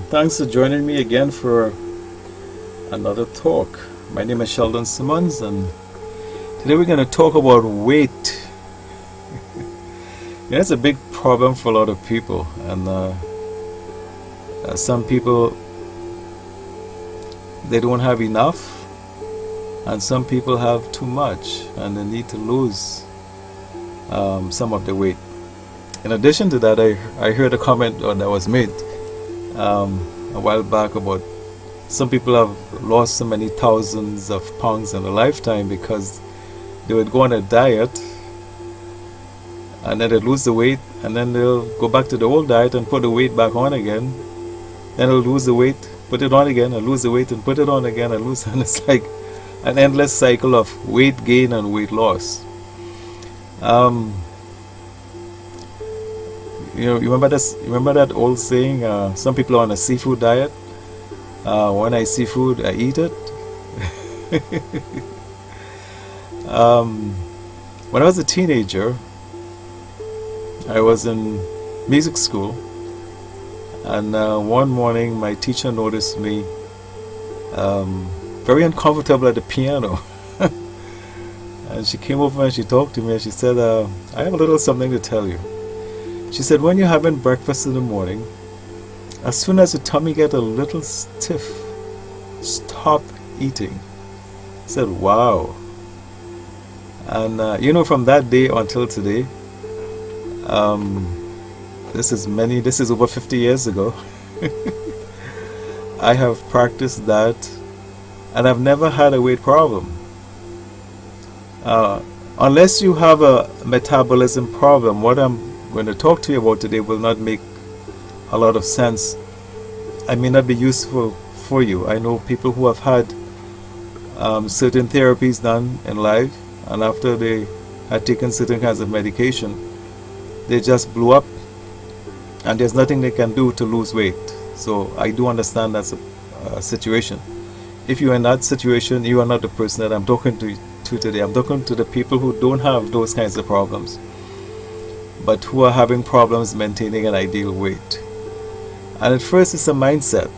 Thanks for joining me again for another talk. My name is Sheldon Simmons, and today we're going to talk about weight. It's a big problem for a lot of people, and some people they don't have enough, and some people have too much, and they need to lose some of the weight. In addition to that, I heard a comment that was made a while back about some people have lost so many thousands of pounds in a lifetime because they would go on a diet and then they'd lose the weight and then they'll go back to the old diet and put the weight back on again. Then they'll lose the weight, put it on again, and lose the weight and put it on again and lose. And it's like an endless cycle of weight gain and weight loss. You remember this? Remember that old saying? Some people are on a seafood diet. When I see food, I eat it. When I was a teenager, I was in music school, and one morning my teacher noticed me very uncomfortable at the piano. And she came over and she talked to me and she said, I have a little something to tell you. She said, when you're having breakfast in the morning, as soon as your tummy gets a little stiff, stop eating. I said, wow. And from that day until today, this is over 50 years ago, I have practiced that, and I've never had a weight problem. Unless you have a metabolism problem, what I'm going to talk to you about today will not make a lot of sense. I may not be useful for you. I know people who have had certain therapies done in life, and after they had taken certain kinds of medication, they just blew up, and there's nothing they can do to lose weight. So I do understand that's a situation. If you're in that situation, you are not the person that I'm talking to today. I'm talking to the people who don't have those kinds of problems, but who are having problems maintaining an ideal weight. And at first, it's a mindset.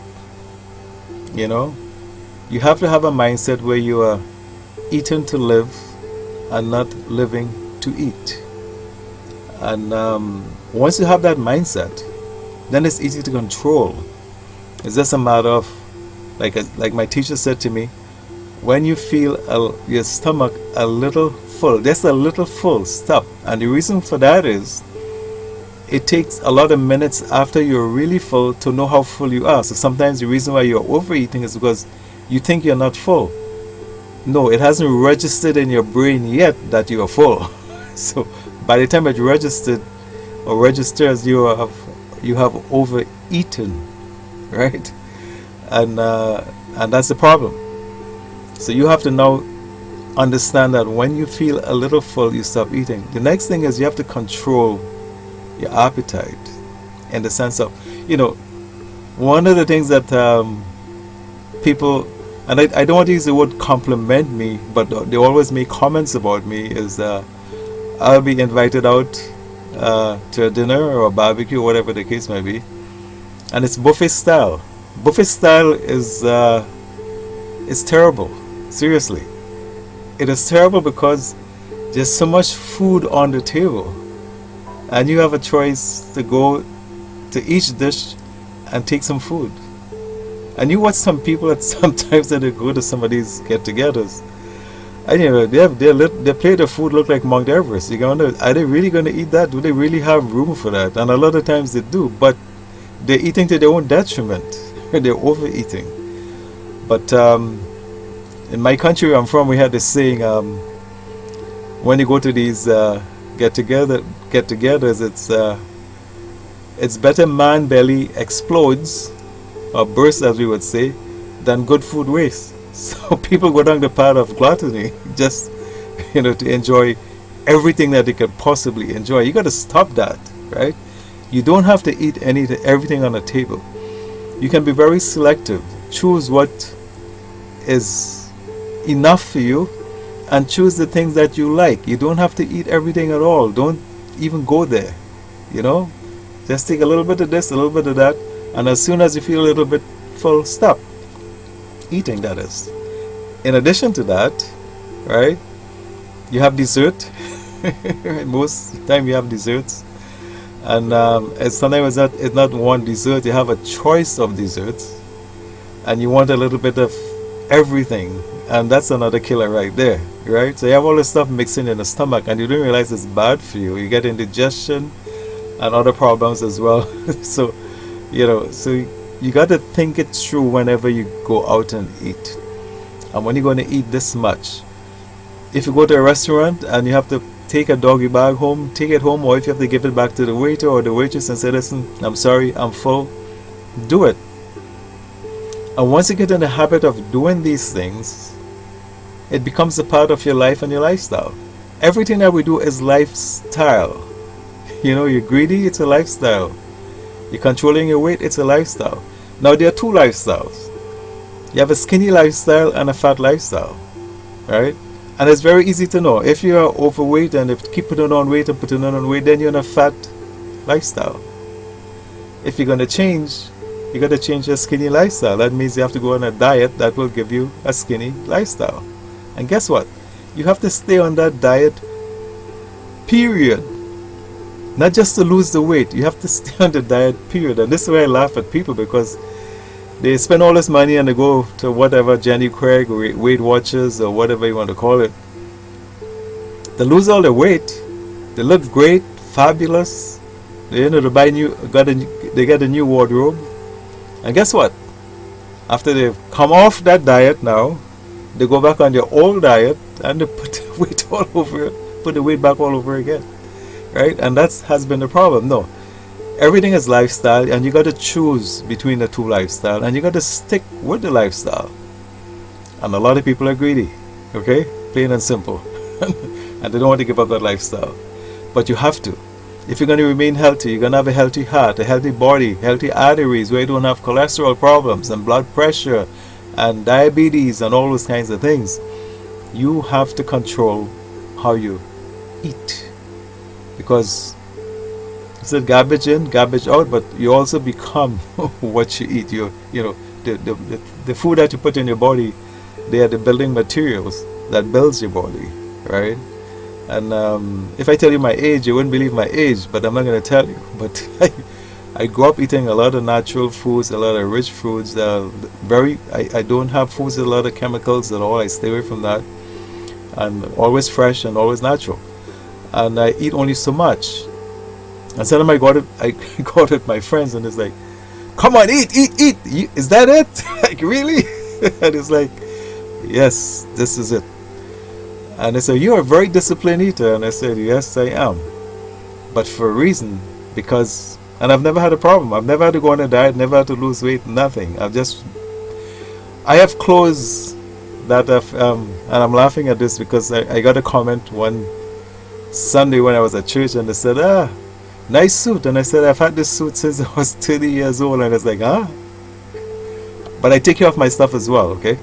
You have to have a mindset where you are eating to live and not living to eat. And once you have that mindset, then it's easy to control. It's just a matter of, like my teacher said to me, when you feel your stomach a little full, just a little full, stop. And the reason for that is, it takes a lot of minutes after you're really full to know how full you are. So sometimes the reason why you're overeating is because you think you're not full. No, it hasn't registered in your brain yet that you are full. So by the time it registered or registers, you have overeaten, right? And that's the problem. So you have to now understand that when you feel a little full, you stop eating. The next thing is you have to control your appetite, in the sense of, one of the things that people, and I don't want to use the word compliment me, but they always make comments about me, is I'll be invited out to a dinner or a barbecue, whatever the case may be, and it's buffet style. Buffet style is terrible. Seriously, it is terrible because there's so much food on the table, and you have a choice to go to each dish and take some food. And you watch some people that sometimes they go to some of these get-togethers, and they plate the food look like Mount Everest. Are they really going to eat that? Do they really have room for that? And a lot of times they do, but they're eating to their own detriment. They're overeating. But in my country where I'm from, we had this saying, when you go to these get-togethers, it's better man belly explodes or bursts, as we would say, than good food waste. So people go down the path of gluttony just to enjoy everything that they could possibly enjoy. You got to stop that, right? You don't have to eat everything on the table. You can be very selective. Choose what is enough for you and choose the things that you like. You don't have to eat everything at all. Don't even go there. Just take a little bit of this, a little bit of that, And as soon as you feel a little bit full, stop eating, that is. In addition to that, right, you have dessert. Most time you have desserts. And sometimes it's not one dessert, you have a choice of desserts. And you want a little bit of everything. And that's another killer right there, right? So you have all this stuff mixing in the stomach and you don't realize it's bad for you. You get indigestion and other problems as well. So, so you got to think it through whenever you go out and eat. And when you're going to eat this much, if you go to a restaurant and you have to take a doggy bag home, take it home, or if you have to give it back to the waiter or the waitress and say, listen, I'm sorry, I'm full, do it. And once you get in the habit of doing these things, it becomes a part of your life and your lifestyle. Everything that we do is lifestyle. You're greedy, it's a lifestyle. You're controlling your weight, it's a lifestyle. Now there are two lifestyles. You have a skinny lifestyle and a fat lifestyle, right? And it's very easy to know. If you are overweight and if you keep putting on weight and putting on weight, then you're in a fat lifestyle. If you're going to change, you got to change your skinny lifestyle. That means you have to go on a diet that will give you a skinny lifestyle. And guess what? You have to stay on that diet, period. Not just to lose the weight. You have to stay on the diet, period. And this is why I laugh at people, because they spend all this money and they go to whatever, Jenny Craig or Weight Watchers or whatever you want to call it. They lose all the weight. They look great, fabulous. They buy they get a new wardrobe. And guess what? After they've come off that diet now, they go back on their old diet and they put the weight all over, put the weight back all over again. Right? And that has been the problem. No. Everything is lifestyle, and you got to choose between the two lifestyle, and you got to stick with the lifestyle. And a lot of people are greedy, okay? Plain and simple. And they don't want to give up that lifestyle. But you have to. If you're going to remain healthy, you're going to have a healthy heart, a healthy body, healthy arteries where you don't have cholesterol problems and blood pressure and diabetes and all those kinds of things. You have to control how you eat. Because it's a garbage in, garbage out, but you also become what you eat. The food that you put in your body, they are the building materials that builds your body, right? And if I tell you my age, you wouldn't believe my age, but I'm not going to tell you. But I grew up eating a lot of natural foods, a lot of rich foods. I don't have foods with a lot of chemicals at all. I stay away from that. And always fresh and always natural. And I eat only so much. And sometimes I go out with my friends and it's like, come on, eat. Is that it? Like, really? And it's like, yes, this is it. And they said, you're a very disciplined eater. And I said, yes, I am. But for a reason, because, and I've never had a problem. I've never had to go on a diet, never had to lose weight, nothing. I have clothes that and I'm laughing at this because I got a comment one Sunday when I was at church and they said, nice suit. And I said, I've had this suit since I was 30 years old. And it's like, but I take care of my stuff as well, okay?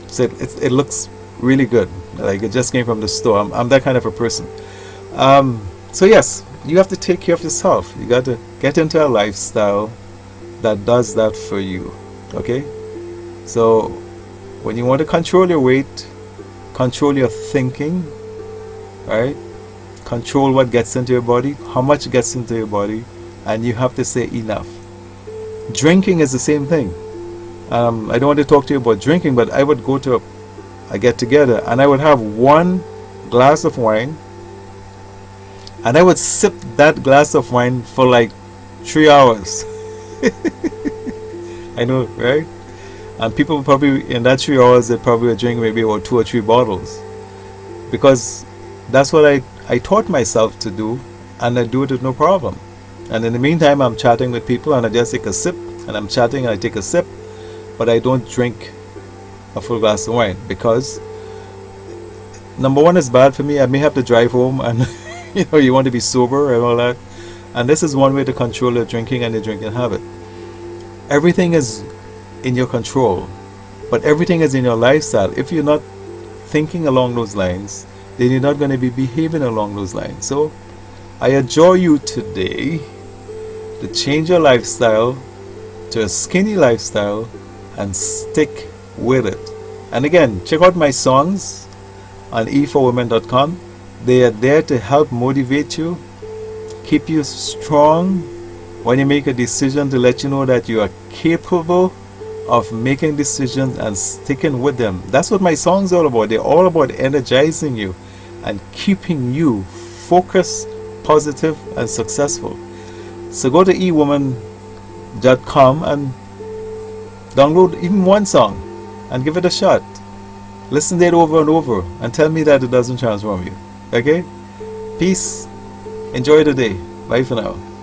So it looks really good. Like it just came from the store. I'm that kind of a person. So yes, you have to take care of yourself. You got to get into a lifestyle that does that for you, okay? So when you want to control your weight, control your thinking, right? Control what gets into your body, how much gets into your body, and you have to say enough. Drinking is the same thing. I don't want to talk to you about drinking, but I would go to a get together and I would have one glass of wine and I would sip that glass of wine for like 3 hours. I know, right? And people probably in that 3 hours they probably would drink maybe about 2 or 3 bottles, because that's what I taught myself to do, and I do it with no problem. And in the meantime I'm chatting with people and I just take a sip, and I'm chatting and I take a sip, but I don't drink a full glass of wine, because number one, is bad for me. I may have to drive home and you want to be sober and all that, and this is one way to control your drinking and your drinking habit. Everything is in your control, but everything is in your lifestyle. If you're not thinking along those lines, then you're not going to be behaving along those lines. So I adjure you today to change your lifestyle to a skinny lifestyle and stick with it. And again, check out my songs on e4women.com. They are there to help motivate you, keep you strong when you make a decision, to let you know that you are capable of making decisions and sticking with them. That's what my songs are all about. They're all about energizing you and keeping you focused, positive, and successful. So go to ewoman.com and download even one song and give it a shot. Listen to it over and over and tell me that it doesn't transform you. Okay? Peace. Enjoy the day. Bye for now.